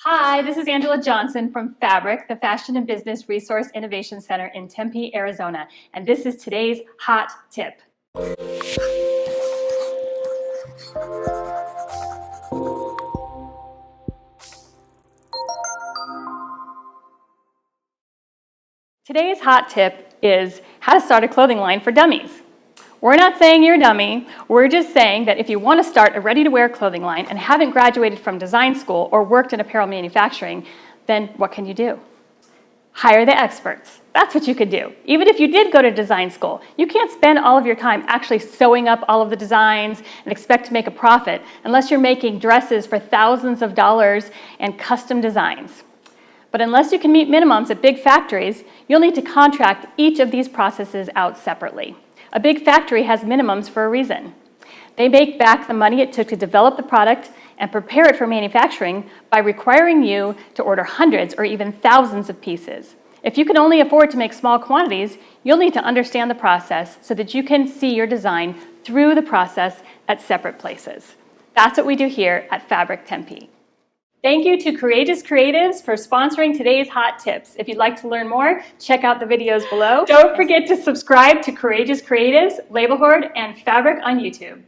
Hi, this is Angela Johson from F.A.B.R.I.C, the Fashion and Business Resource Innovation Center in Tempe, Arizona, and this is today's hot tip. Today's hot tip is how to start a clothing line for dummies. We're not saying you're a dummy, we're just saying that if you want to start a ready-to-wear clothing line and haven't graduated from design school or worked in apparel manufacturing, then what can you do? Hire the experts. That's what you could do. Even if you did go to design school, you can't spend all of your time actually sewing up all of the designs and expect to make a profit unless you're making dresses for thousands of dollars and custom designs. But unless you can meet minimums at big factories, you'll need to contract each of these processes out separately. A big factory has minimums for a reason. They make back the money it took to develop the product and prepare it for manufacturing by requiring you to order hundreds or even thousands of pieces. If you can only afford to make small quantities, you'll need to understand the process so that you can see your design through the process at separate places. That's what we do here at F.A.B.R.I.C Tempe. Thank you to Courageous Creatives for sponsoring today's hot tips. If you'd like to learn more, check out the videos below. Don't forget to subscribe to Courageous Creatives, Label Horde, and F.A.B.R.I.C on YouTube.